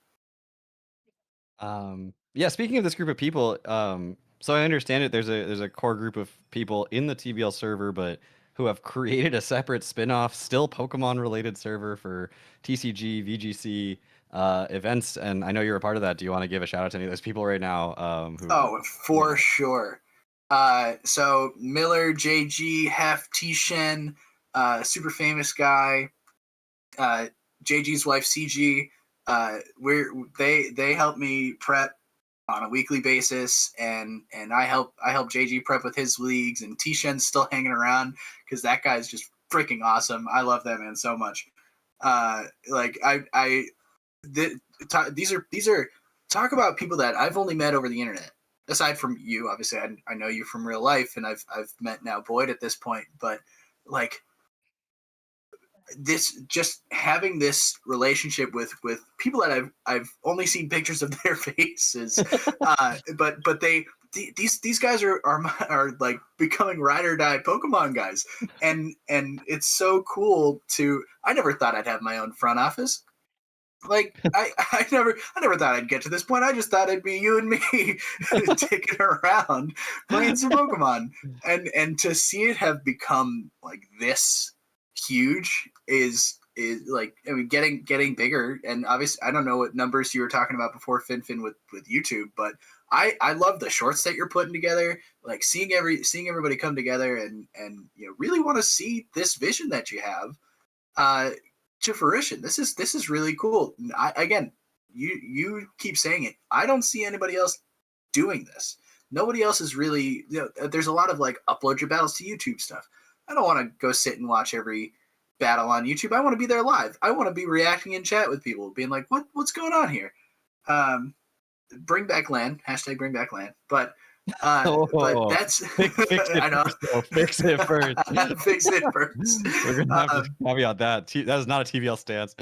Yeah, speaking of this group of people, so I understand it. There's a core group of people in the TBL server, but who have created a separate spin-off, still Pokemon-related server for TCG, VGC events, and I know you're a part of that. Do you want to give a shout out to any of those people right now? For sure. So Miller, JG, Hef, T-Shen, super famous guy, JG's wife CG. They help me prep on a weekly basis, and I help JG prep with his leagues, and T-Shen's still hanging around because that guy's just freaking awesome. I love that man so much. These are talk about people that I've only met over the internet. Aside from you, obviously, I know you from real life, and I've met now Boyd at this point, but like, this, just having this relationship with people that I've only seen pictures of their faces, but these guys are like becoming ride or die Pokemon guys, and it's so cool to. I never thought I'd have my own front office. Like, I never thought I'd get to this point. I just thought it'd be you and me ticking around playing some Pokemon, and to see it have become like this huge is like, I mean, getting bigger. And obviously, I don't know what numbers you were talking about before, Fin with YouTube, but I love the shorts that you're putting together. Like, seeing everybody come together and really want to see this vision that you have to fruition. This is really cool. Again, you keep saying it. I don't see anybody else doing this. Nobody else is really. There's a lot of like, upload your battles to YouTube stuff. I don't want to go sit and watch every battle on YouTube. I want to be there live. I want to be reacting in chat with people, being like, what's going on here? Bring back LAN. # bring back LAN. But that's fix it. I know. Fix it first. Fix it first. We're gonna have to caveat that. That is not a TBL stance.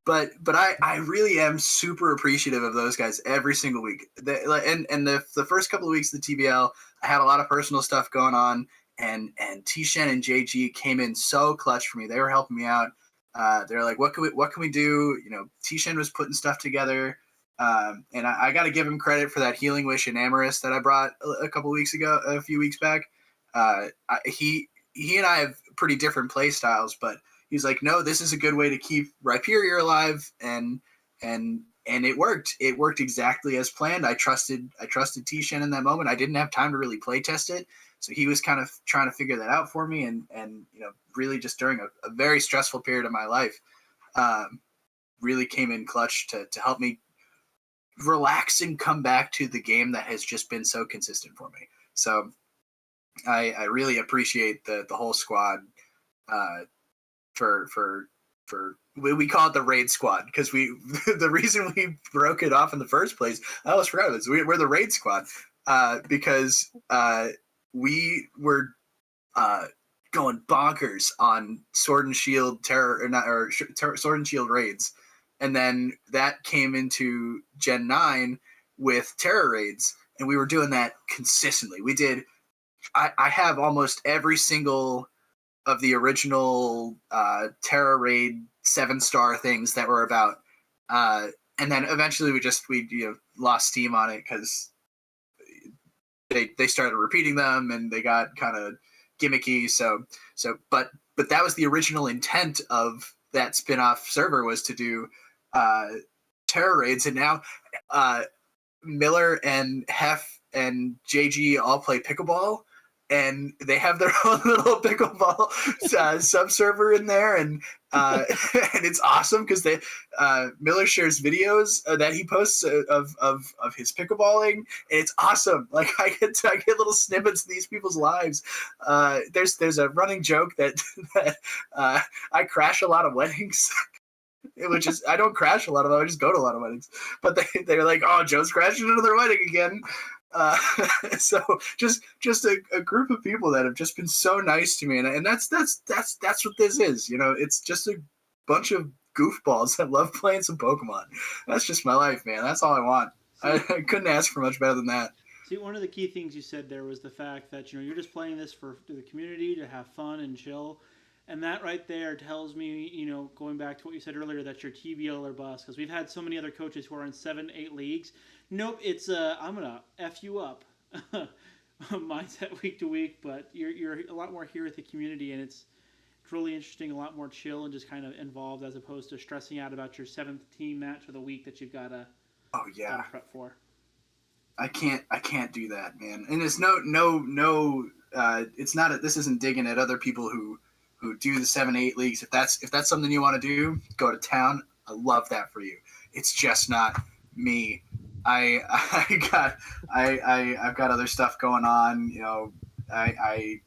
but I really am super appreciative of those guys every single week. The first couple of weeks of the TBL, I had a lot of personal stuff going on, and T-Shen and JG came in so clutch for me. They were helping me out. They're like, what can we do? You know, T-Shen was putting stuff together, and I got to give him credit for that Healing Wish and Amorous that I brought a few weeks back. He and I have pretty different play styles, but he's like, no, this is a good way to keep Rhyperior alive, and it worked. It worked exactly as planned. I trusted T-Shen in that moment. I didn't have time to really play test it, so he was kind of trying to figure that out for me, and you know, really just during a very stressful period of my life, really came in clutch to help me relax and come back to the game that has just been so consistent for me. So I really appreciate the whole squad. For we call it the raid squad because the reason we broke it off in the first place, I almost forgot this. We're the raid squad because we were going bonkers on Sword and Shield Sword and Shield raids, and then that came into Gen 9 with Terror raids, and we were doing that consistently. We did. I have almost every single of the original Terra Raid 7-star things that were about, and then eventually we lost steam on it because they started repeating them and they got kind of gimmicky. But that was the original intent of that spin-off server, was to do Terra Raids, and now Miller and Hef and JG all play pickleball. And they have their own little pickleball sub-server in there, and it's awesome because Miller shares videos that he posts of his pickleballing, and it's awesome. Like I get little snippets of these people's lives. There's a running joke that I crash a lot of weddings. Which is, I don't crash a lot of them, I just go to a lot of weddings. But they're like, oh, Joe's crashing another wedding again. So just a group of people that have just been so nice to me, and that's what this is. You know, it's just a bunch of goofballs that love playing some Pokemon. That's just my life, man. That's all I want. I couldn't ask for much better than that. See, one of the key things you said there was the fact that, you know, you're just playing this for the community to have fun and chill. And that right there tells me, you know, going back to what you said earlier, that you're TBL or bust. Because we've had so many other coaches who are in 7, 8 leagues. Nope, it's I'm gonna f you up mindset week to week. But you're a lot more here with the community, and it's really interesting, a lot more chill and just kind of involved, as opposed to stressing out about your 7th team match of the week that you've got to prep for. I can't do that, man. And it's no. It's not. This isn't digging at other people who do the 7, 8 leagues. If that's something you want to do, go to town. I love that for you. It's just not me. I've got other stuff going on. You know,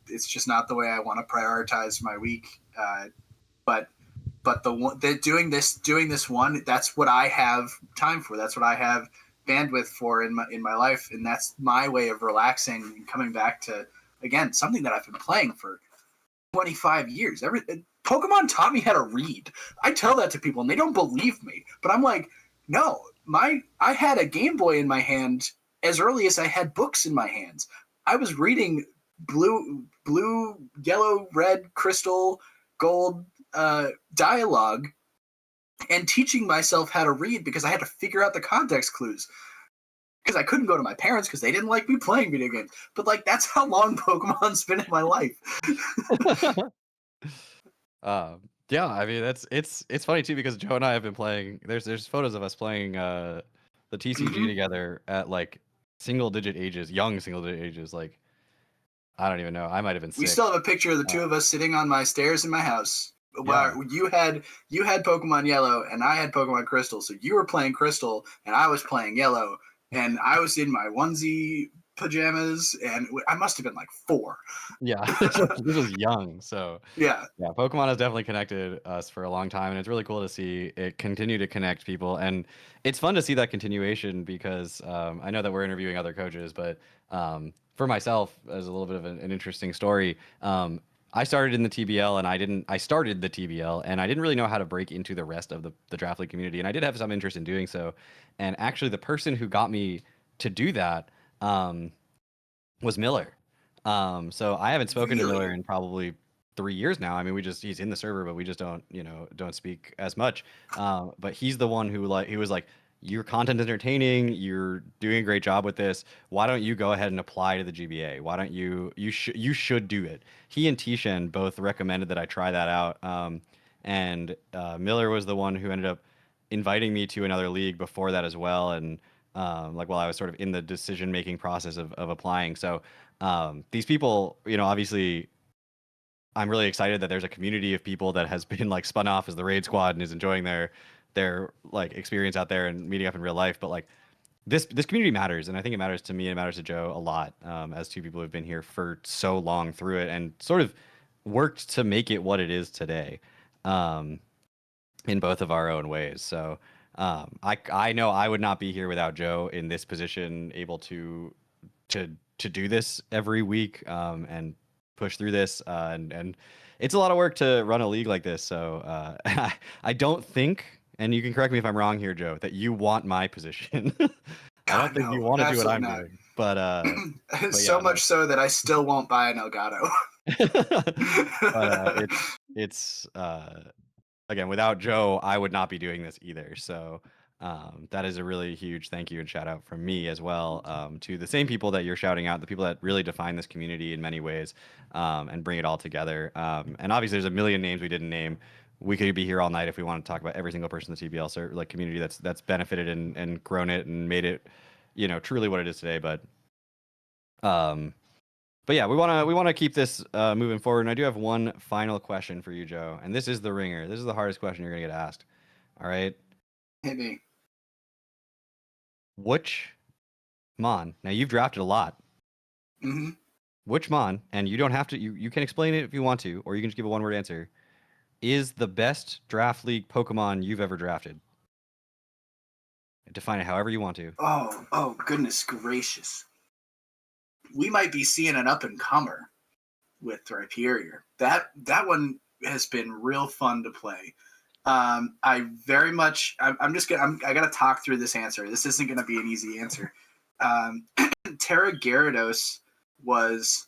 it's just not the way I want to prioritize my week. But doing this one, that's what I have time for. That's what I have bandwidth for in my life, and that's my way of relaxing and coming back to, again, something that I've been playing for 25 years. Pokemon taught me how to read. I tell that to people and they don't believe me, but I'm like, no, I had a Game Boy in my hand as early as I had books in my hands. I was reading blue, yellow, red, crystal, gold dialogue and teaching myself how to read because I had to figure out the context clues. Because I couldn't go to my parents because they didn't like me playing video games. But like, that's how long Pokemon's been in my life. Yeah, I mean it's funny too because Joe and I have been playing. There's photos of us playing the TCG together at like young single digit ages. Like I don't even know. I might have been 6. We still have a picture of the two of us sitting on my stairs in my house. Yeah. You had Pokemon Yellow and I had Pokemon Crystal, so you were playing Crystal and I was playing Yellow, and I was in my onesie pajamas, and I must have been like 4. Yeah, this was young, so yeah. Pokemon has definitely connected us for a long time, and it's really cool to see it continue to connect people, and it's fun to see that continuation because I know that we're interviewing other coaches, but for myself, as a little bit of an interesting story, I started in the TBL and I started the TBL and I didn't really know how to break into the rest of the draft league community. And I did have some interest in doing so. And actually the person who got me to do that was Miller. So I haven't spoken to Miller Really? in probably 3 years now. I mean, he's in the server, but we just don't speak as much. But he's the one who he was like, your content entertaining, you're doing a great job with this. Why don't you go ahead and apply to the GBA? Why don't you should do it. He and Tishan both recommended that I try that out. And Miller was the one who ended up inviting me to another league before that as well. And while I was sort of in the decision making process of applying. So these people, obviously I'm really excited that there's a community of people that has been spun off as the raid squad and is enjoying their experience out there and meeting up in real life. But this community matters, and I think it matters to me and it matters to Joe a lot, as two people who have been here for so long through it and sort of worked to make it what it is today, in both of our own ways. So I know I would not be here without Joe in this position, able to do this every week, and push through this, and it's a lot of work to run a league like this. So I don't think, and you can correct me if I'm wrong here, Joe, that you want my position. I don't God, think you no, want to do what absolutely I'm not. doing, but So yeah, no. much so that I still won't buy an Elgato. But it's again, without Joe, I would not be doing this either. So that is a really huge thank you and shout out from me as well, to the same people that you're shouting out, the people that really define this community in many ways, and bring it all together. And obviously, there's a million names we didn't name. We could be here all night if we want to talk about every single person in the TBL community that's benefited and grown it and made it, truly what it is today. Um, but yeah, we want to keep this moving forward. And I do have one final question for you, Joe. And this is the ringer. This is the hardest question you're gonna get asked. All right. Hit me. Which Mon? Now you've drafted a lot. Hmm. Which Mon? And you don't have to. You can explain it if you want to, or you can just give a one-word answer. Is the best draft league Pokemon you've ever drafted? Define it however you want to. Oh, goodness gracious. We might be seeing an up and comer with Rhyperior. That one has been real fun to play. I very much. I'm just gonna. I gotta talk through this answer. This isn't gonna be an easy answer. Terra Gyarados was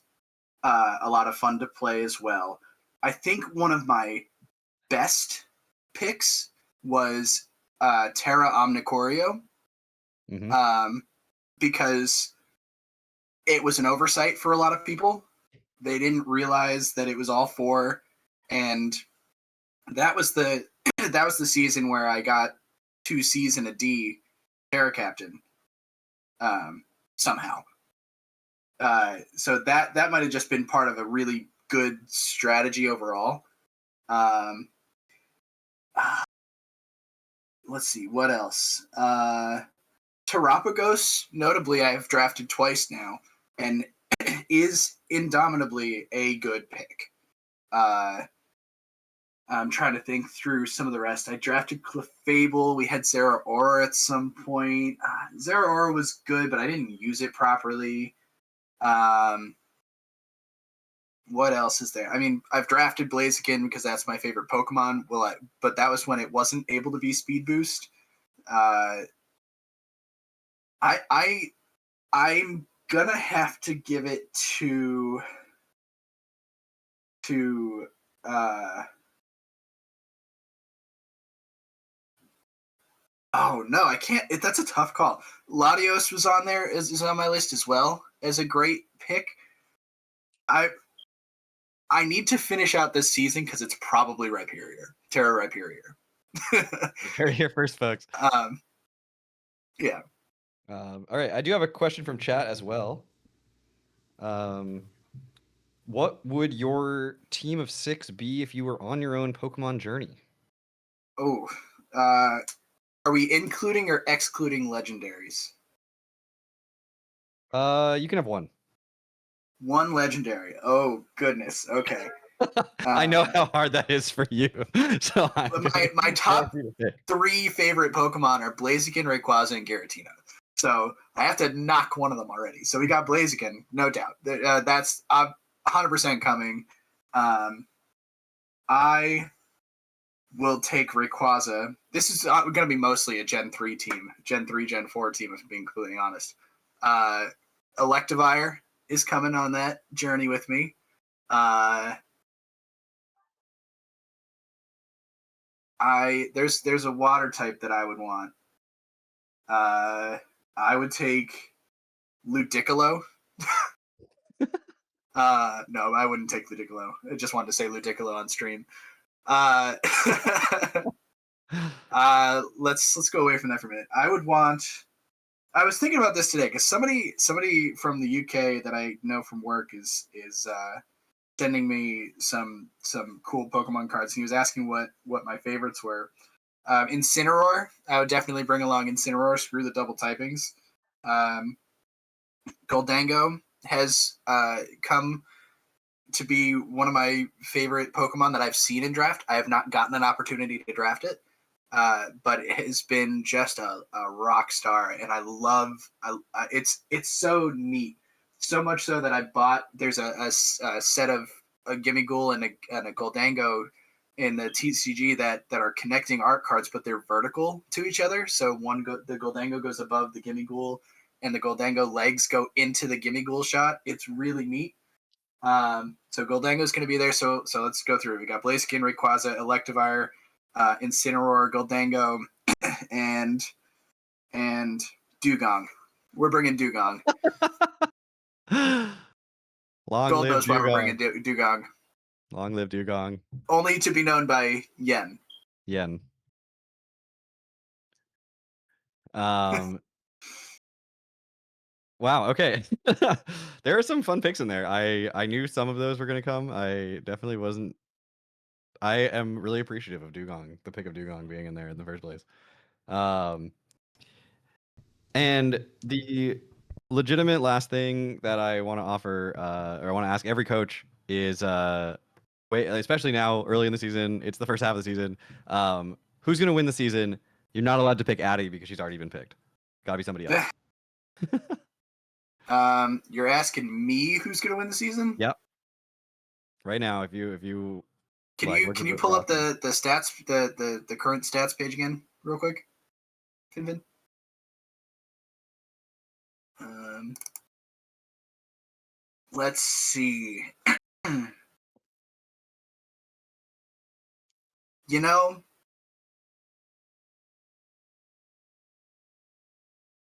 a lot of fun to play as well. I think one of my best picks was Terra Omnicorio, Mm-hmm. because it was an oversight for a lot of people. They didn't realize that it was all four, and that was the that was the season where I got 2 C's and a D Terra Captain, somehow. So that might have just been part of a really good strategy overall. Let's see what else. Terapagos, notably, I have drafted twice now, and is indomitably a good pick. I'm trying to think through some of the rest. I drafted Clefable. We had Zeraora at some point. Zeraora was good, but I didn't use it properly. What else is there? I mean, I've drafted Blaziken because that's my favorite Pokemon. But that was when it wasn't able to be Speed Boost. I'm gonna have to give it to oh no, I can't. That's a tough call. Latios was on there, is on my list as well as a great pick. I need to finish out this season because it's probably Rhyperior, Terra Rhyperior. Heard it here first, folks. Yeah. All right, I do have a question from chat as well. What would your team of 6 be if you were on your own Pokemon journey? Oh, are we including or excluding legendaries? You can have one. One legendary. Oh goodness. Okay. I know how hard that is for you. So my top 3 favorite Pokemon are Blaziken, Rayquaza, and Giratina. So I have to knock one of them already. So we got Blaziken, no doubt. That's 100% coming. I will take Rayquaza. This is going to be mostly a Gen 3 team, Gen 3, Gen 4 team, if I'm being completely honest. Electivire is coming on that journey with me. There's a water type that I would want. I would take Ludicolo. No, I wouldn't take Ludicolo. I just wanted to say Ludicolo on stream. Let's go away from that for a minute. I was thinking about this today because somebody from the UK that I know from work is sending me some cool Pokemon cards. He was asking what my favorites were. Incineroar, I would definitely bring along Incineroar. Screw the double typings. Goldango has come to be one of my favorite Pokemon that I've seen in draft. I have not gotten an opportunity to draft it, but it has been just a rock star, and I love. It's so neat, so much so that I bought. There's a set of a Gimmighoul and a Goldango in the TCG that are connecting art cards, but they're vertical to each other. So the Goldango goes above the Gimmighoul, and the Goldango legs go into the Gimmighoul shot. It's really neat. So Goldango is going to be there. So let's go through. We got Blaziken, Rayquaza, Electivire, Incineroar, Goldango, and Dugong. We're bringing Dugong. Long Gold live knows why we're Dugong. bringing Dugong. Long live Dugong. Only to be known by Yen. Yen. Wow. Okay. There are some fun picks in there. I knew some of those were going to come. I definitely wasn't. I am really appreciative of Dugong, the pick of Dugong being in there in the first place. And the legitimate last thing that I want to offer, or I want to ask every coach is, wait, especially now early in the season, it's the first half of the season. Who's going to win the season? You're not allowed to pick Addie because she's already been picked. Got to be somebody else. You're asking me who's going to win the season? Yep. Right now, if you can like, you pull up the stats, the current stats page again, real quick, Finvin? Let's see. You know,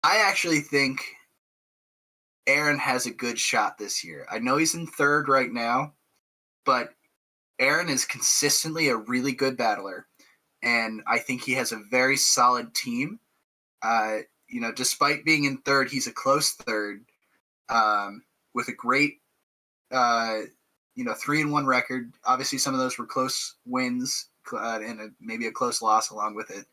I actually think Aaron has a good shot this year. I know he's in third right now, but Aaron is consistently a really good battler, and I think he has a very solid team. Despite being in third, he's a close third with a great, 3-1 record. Obviously, some of those were close wins and maybe a close loss along with it.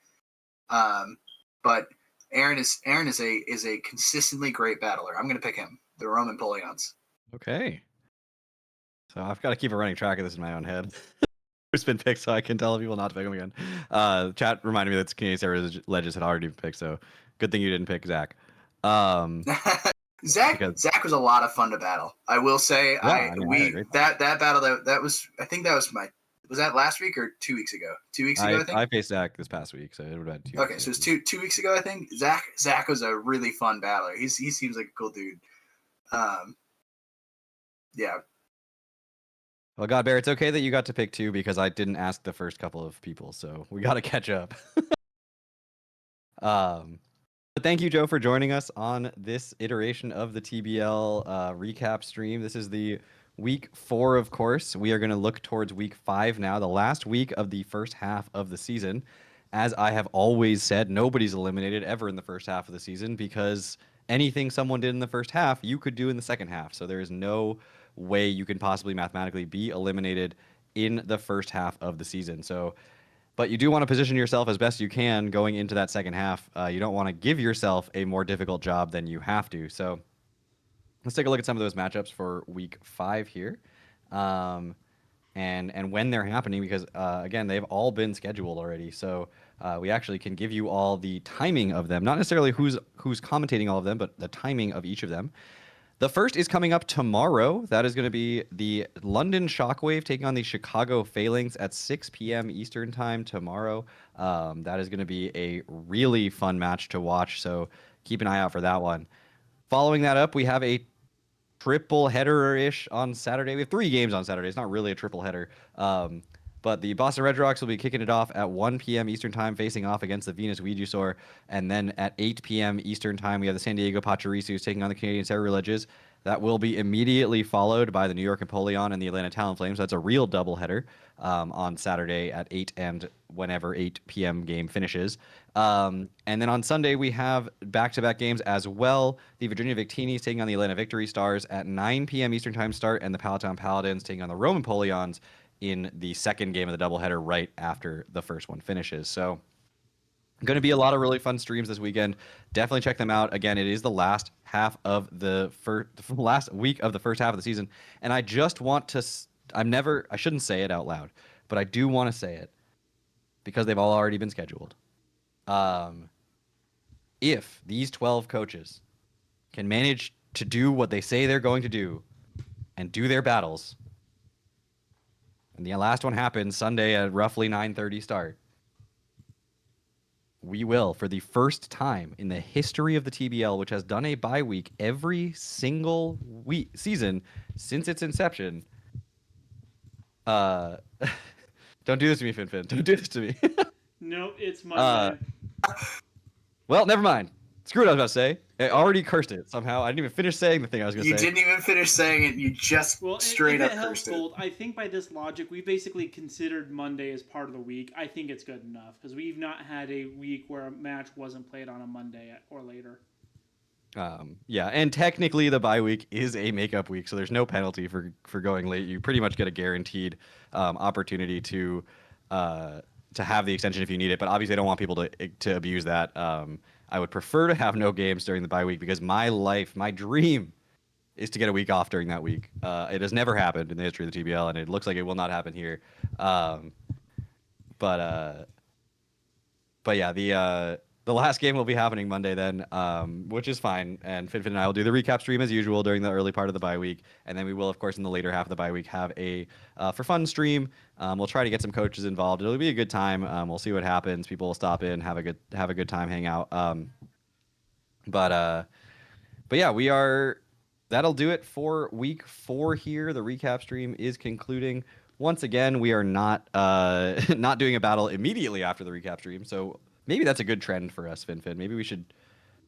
But Aaron is a consistently great battler. I'm going to pick him, the Roman Polions. Okay. So I've got to keep a running track of this in my own head. Who's been picked, so I can tell people not to pick him again. Chat reminded me that Canadian Sarah Ledges had already been picked, so good thing you didn't pick Zach. Zach was a lot of fun to battle. I will say, that battle that was, I think that was that last week or 2 weeks ago? 2 weeks ago, I think. I faced Zach this past week, so it would have been 2 weeks. Okay, so it's two weeks ago, I think. Zach was a really fun battler. He seems like a cool dude. Yeah. Well, God, Bear, it's okay that you got to pick 2 because I didn't ask the first couple of people, so we got to catch up. But thank you, Joe, for joining us on this iteration of the TBL recap stream. This is the week 4, of course. We are going to look towards week 5 now, the last week of the first half of the season. As I have always said, nobody's eliminated ever in the first half of the season because anything someone did in the first half, you could do in the second half. So there is no way you can possibly mathematically be eliminated in the first half of the season. But you do want to position yourself as best you can going into that second half. You don't want to give yourself a more difficult job than you have to. So let's take a look at some of those matchups for week 5 here. And when they're happening, because again, they've all been scheduled already. So we actually can give you all the timing of them, not necessarily who's commentating all of them, but the timing of each of them. The first is coming up tomorrow. That is going to be the London Shockwave taking on the Chicago Phalanx at 6 p.m. Eastern time tomorrow. That is going to be a really fun match to watch, so keep an eye out for that one. Following that up, we have a triple header-ish on Saturday. We have 3 games on Saturday. It's not really a triple header. But the Boston Red Rocks will be kicking it off at 1 p.m. Eastern time, facing off against the Venus Ouijasaur. And then at 8 p.m. Eastern time, we have the San Diego Pachirisus taking on the Canadian Sacrileges. That will be immediately followed by the New York Empoleon and the Atlanta Talonflames. That's a real doubleheader on Saturday at 8 and whenever 8 p.m. game finishes. And then on Sunday, we have back-to-back games as well. The Virginia Victinis taking on the Atlanta Victory Stars at 9 p.m. Eastern time start, and the Palatine Paladins taking on the Roman Empoleons in the second game of the doubleheader right after the first one finishes. So going to be a lot of really fun streams this weekend. Definitely check them out. Again, it is the last half of the last week of the first half of the season, and I just want to I shouldn't say it out loud, but I do want to say it because they've all already been scheduled. If these 12 coaches can manage to do what they say they're going to do and do their battles, and the last one happens Sunday at roughly 9:30 start, we will, for the first time in the history of the TBL, which has done a bye week every single week season since its inception. Don't do this to me, Finfin. Don't do this to me. Nope, it's Monday. Well, never mind. Screw what I was about to say. I already cursed it somehow. I didn't even finish saying the thing I was going to say. You didn't even finish saying it. You just straight up cursed it. I think by this logic, we basically considered Monday as part of the week. I think it's good enough because we've not had a week where a match wasn't played on a Monday or later. Yeah, and technically the bye week is a makeup week, so there's no penalty for going late. You pretty much get a guaranteed opportunity to have the extension if you need it, but obviously I don't want people to abuse that. I would prefer to have no games during the bye week because my dream is to get a week off during that week. It has never happened in the history of the TBL, and it looks like it will not happen here. But yeah, the last game will be happening Monday then, which is fine. And Finfin and I will do the recap stream as usual during the early part of the bye week, and then we will, of course, in the later half of the bye week have a for fun stream. We'll try to get some coaches involved. It'll be a good time. We'll see what happens. People will stop in, have a good time, hang out. But yeah, that'll do it for week 4 here. The recap stream is concluding. Once again, we are not doing a battle immediately after the recap stream, so maybe that's a good trend for us, Finfin. Maybe we should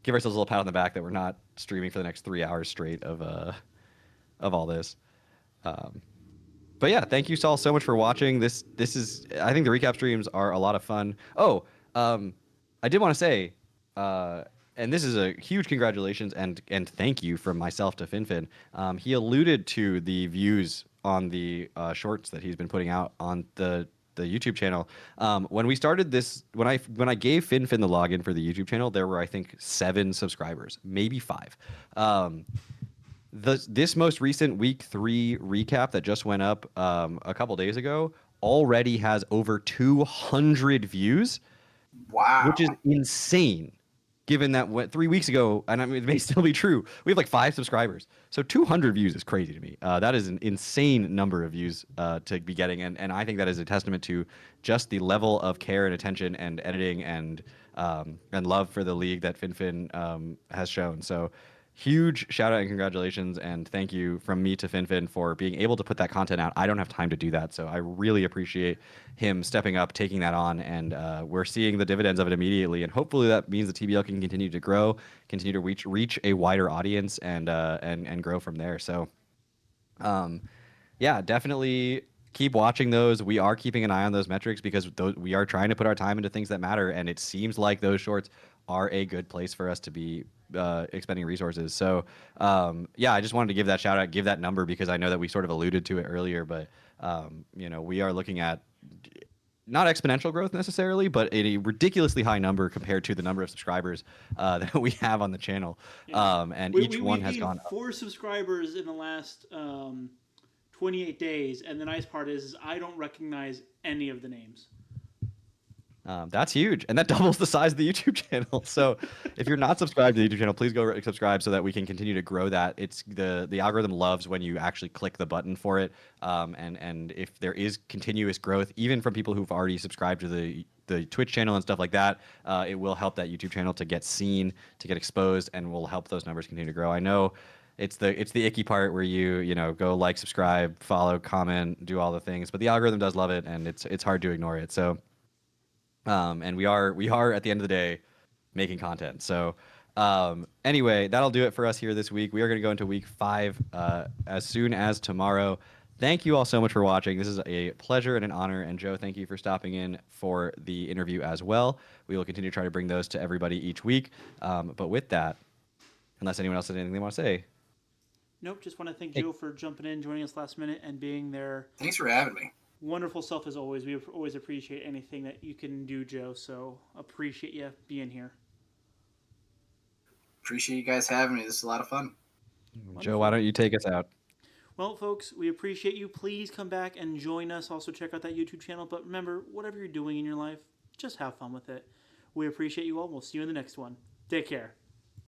give ourselves a little pat on the back that we're not streaming for the next 3 hours straight of all this. But yeah, thank you all so much for watching. This is, I think the recap streams are a lot of fun. Oh, I did want to say, and this is a huge congratulations and thank you from myself to Finfin. He alluded to the views on the shorts that he's been putting out on the YouTube channel. When we started this, when I gave Finfin the login for the YouTube channel, there were, I think, 7 subscribers, maybe 5. This most recent week 3 recap that just went up a couple days ago already has over 200 views. Wow. Which is insane, given that 3 weeks ago, and I mean, it may still be true, we have like 5 subscribers. So 200 views is crazy to me. That is an insane number of views to be getting, and I think that is a testament to just the level of care and attention and editing and love for the league that Finfin has shown. So huge shout out and congratulations and thank you from me to Finfin for being able to put that content out. I don't have time to do that, so I really appreciate him stepping up, taking that on, and we're seeing the dividends of it immediately. And hopefully that means the TBL can continue to grow, continue to reach a wider audience, and grow from there. So, yeah, definitely keep watching those. We are keeping an eye on those metrics because we are trying to put our time into things that matter, and it seems like those shorts are a good place for us to be expending resources. So yeah, I just wanted to give that shout out, give that number, because I know that we sort of alluded to it earlier, but we are looking at not exponential growth necessarily, but a ridiculously high number compared to the number of subscribers that we have on the channel. And each one has gone up. 4 subscribers in the last 28 days, and the nice part is I don't recognize any of the names. That's huge, and that doubles the size of the YouTube channel. So, if you're not subscribed to the YouTube channel, please go subscribe so that we can continue to grow that. It's the algorithm loves when you actually click the button for it, and if there is continuous growth, even from people who've already subscribed to the Twitch channel and stuff like that, it will help that YouTube channel to get seen, to get exposed, and will help those numbers continue to grow. I know it's the icky part where you know go like, subscribe, follow, comment, do all the things, but the algorithm does love it, and it's hard to ignore it. So. And we are at the end of the day making content. So anyway, that'll do it for us here this week. We are going to go into week 5 as soon as tomorrow. Thank you all so much for watching. This is a pleasure and an honor. And Joe, thank you for stopping in for the interview as well. We will continue to try to bring those to everybody each week. But with that, unless anyone else has anything they want to say. Nope, just want to thank Joe for jumping in, joining us last minute, and being there. Thanks for having me. Wonderful self as always. We always appreciate anything that you can do, Joe. So appreciate you being here. Appreciate you guys having me. This is a lot of fun. Wonderful. Joe, why don't you take us out? Well, folks, we appreciate you. Please come back and join us. Also, check out that YouTube channel. But remember, whatever you're doing in your life, just have fun with it. We appreciate you all. We'll see you in the next one. Take care.